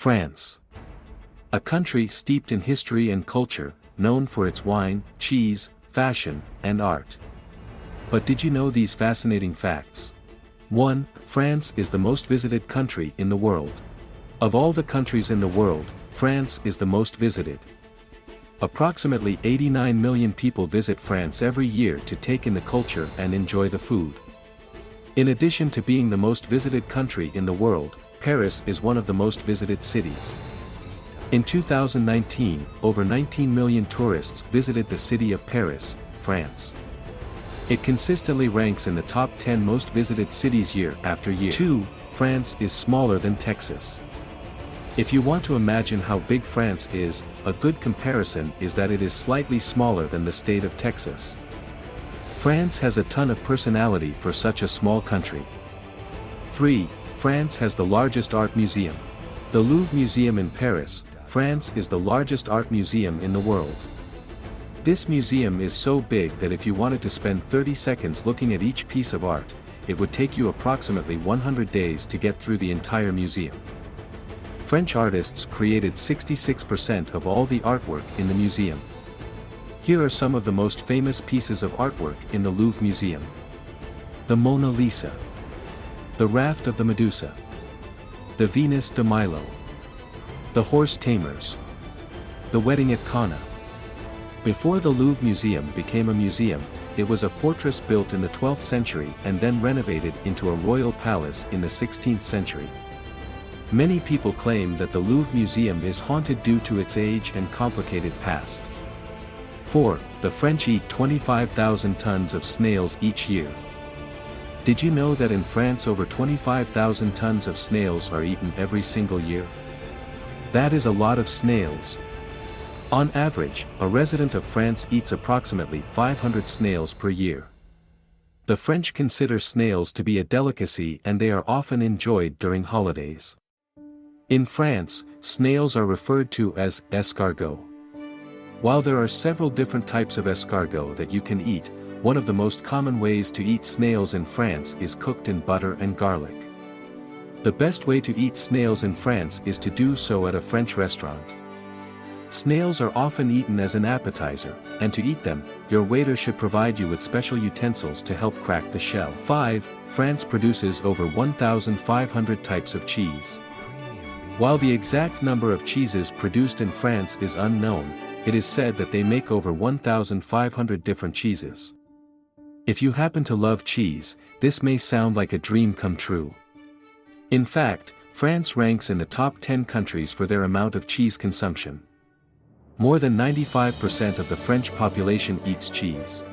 France. A country steeped in history and culture, known for its wine, cheese, fashion, and art. But did you know these fascinating facts? 1. France is the most visited country in the world. Of all the countries in the world, France is the most visited. Approximately 89 million people visit France every year to take in the culture and enjoy the food. In addition to being the most visited country in the world, Paris is one of the most visited cities. In 2019, over 19 million tourists visited the city of Paris, France. It consistently ranks in the top 10 most visited cities year after year. 2. France is smaller than Texas. If you want to imagine how big France is, a good comparison is that it is slightly smaller than the state of Texas. France has a ton of personality for such a small country. 3. France has the largest art museum. The Louvre Museum in Paris, France is the largest art museum in the world. This museum is so big that if you wanted to spend 30 seconds looking at each piece of art, it would take you approximately 100 days to get through the entire museum. French artists created 66% of all the artwork in the museum. Here are some of the most famous pieces of artwork in the Louvre Museum. The Mona Lisa. The Raft of the Medusa. The Venus de Milo. The Horse Tamers. The Wedding at Cana. Before the Louvre Museum became a museum, it was a fortress built in the 12th century and then renovated into a royal palace in the 16th century. Many people claim that the Louvre Museum is haunted due to its age and complicated past. 4. The French eat 25,000 tons of snails each year. Did you know that in France over 25,000 tons of snails are eaten every single year? That is a lot of snails. On average, a resident of France eats approximately 500 snails per year. The French consider snails to be a delicacy and they are often enjoyed during holidays. In France, snails are referred to as escargot. While there are several different types of escargot that you can eat, one of the most common ways to eat snails in France is cooked in butter and garlic. The best way to eat snails in France is to do so at a French restaurant. Snails are often eaten as an appetizer, and to eat them, your waiter should provide you with special utensils to help crack the shell. 5. France produces over 1,500 types of cheese. While the exact number of cheeses produced in France is unknown, it is said that they make over 1,500 different cheeses. If you happen to love cheese, this may sound like a dream come true. In fact, France ranks in the top 10 countries for their amount of cheese consumption. More than 95% of the French population eats cheese.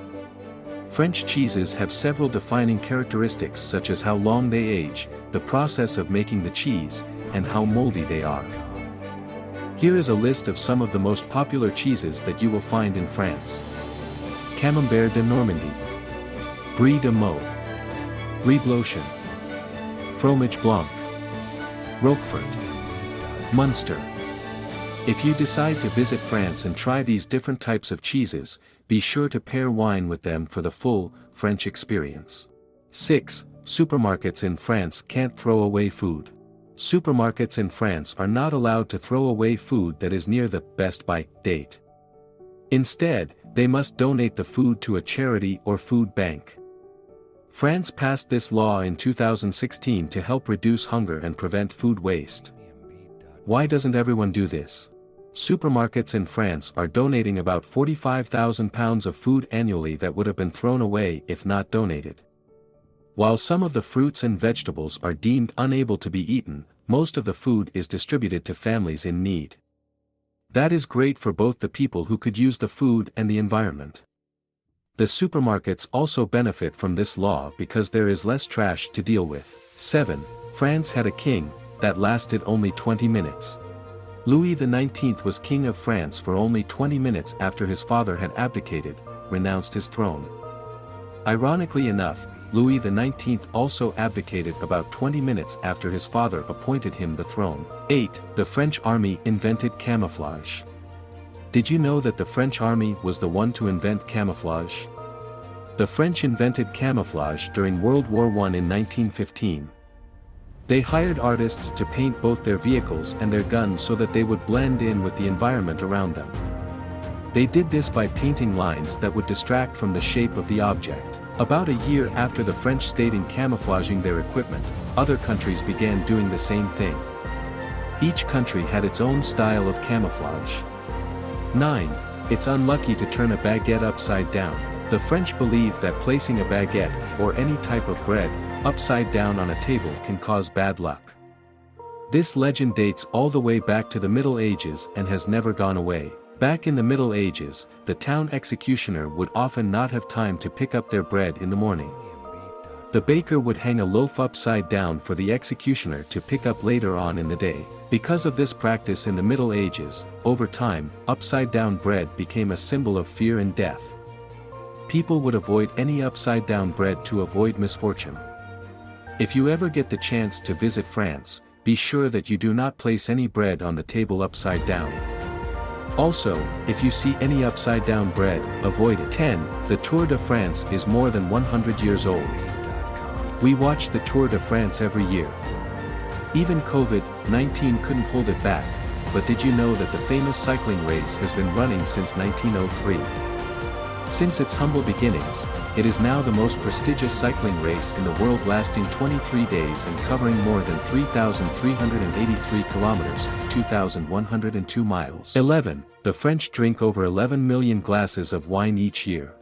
French cheeses have several defining characteristics such as how long they age, the process of making the cheese, and how moldy they are. Here is a list of some of the most popular cheeses that you will find in France. Camembert de Normandie, Brie de Meaux, Reblochon, Fromage Blanc, Roquefort, Munster. If you decide to visit France and try these different types of cheeses, be sure to pair wine with them for the full, French experience. 6. Supermarkets in France can't throw away food. Supermarkets in France are not allowed to throw away food that is near the best-by date. Instead, they must donate the food to a charity or food bank. France passed this law in 2016 to help reduce hunger and prevent food waste. Why doesn't everyone do this? Supermarkets in France are donating about 45,000 pounds of food annually that would have been thrown away if not donated. While some of the fruits and vegetables are deemed unable to be eaten, most of the food is distributed to families in need. That is great for both the people who could use the food and the environment. The supermarkets also benefit from this law because there is less trash to deal with. 7. France had a king that lasted only 20 minutes. Louis XIX was king of France for only 20 minutes after his father had abdicated, renounced his throne. Ironically enough, Louis XIX also abdicated about 20 minutes after his father appointed him the throne. 8. The French army invented camouflage. Did you know that the French army was the one to invent camouflage? The French invented camouflage during World War I in 1915. They hired artists to paint both their vehicles and their guns so that they would blend in with the environment around them. They did this by painting lines that would distract from the shape of the object. About a year after the French stayed camouflaging their equipment, other countries began doing the same thing. Each country had its own style of camouflage. 9. It's unlucky to turn a baguette upside down. The French believe that placing a baguette, or any type of bread, upside down on a table can cause bad luck. This legend dates all the way back to the Middle Ages and has never gone away. Back in the Middle Ages, the town executioner would often not have time to pick up their bread in the morning. The baker would hang a loaf upside down for the executioner to pick up later on in the day. Because of this practice in the Middle Ages, over time, upside-down bread became a symbol of fear and death. People would avoid any upside-down bread to avoid misfortune. If you ever get the chance to visit France, be sure that you do not place any bread on the table upside down. Also, if you see any upside-down bread, avoid it. 10. The Tour de France is more than 100 years old. We watch the Tour de France every year. Even COVID-19 couldn't hold it back, but did you know that the famous cycling race has been running since 1903? Since its humble beginnings, it is now the most prestigious cycling race in the world, lasting 23 days and covering more than 3,383 kilometers, 2,102 miles. 11. The French drink over 11 million glasses of wine each year.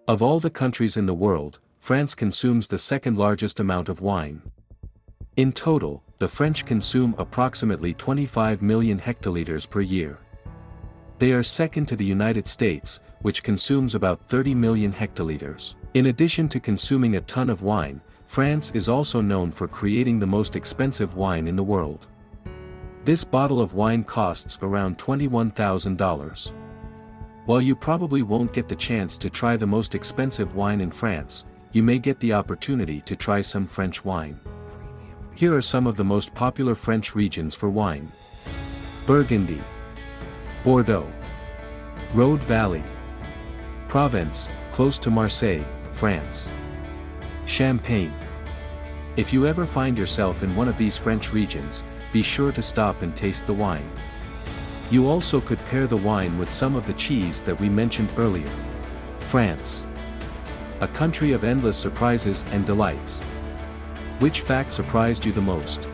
Of all the countries in the world, France consumes the second largest amount of wine. In total, the French consume approximately 25 million hectoliters per year. They are second to the United States, which consumes about 30 million hectoliters. In addition to consuming a ton of wine, France is also known for creating the most expensive wine in the world. This bottle of wine costs around $21,000. While you probably won't get the chance to try the most expensive wine in France, you may get the opportunity to try some French wine. Here are some of the most popular French regions for wine: Burgundy, Bordeaux, Rhode Valley, Provence, close to Marseille, France, Champagne. If you ever find yourself in one of these French regions, be sure to stop and taste the wine. You also could pair the wine with some of the cheese that we mentioned earlier. France, a country of endless surprises and delights. Which fact surprised you the most?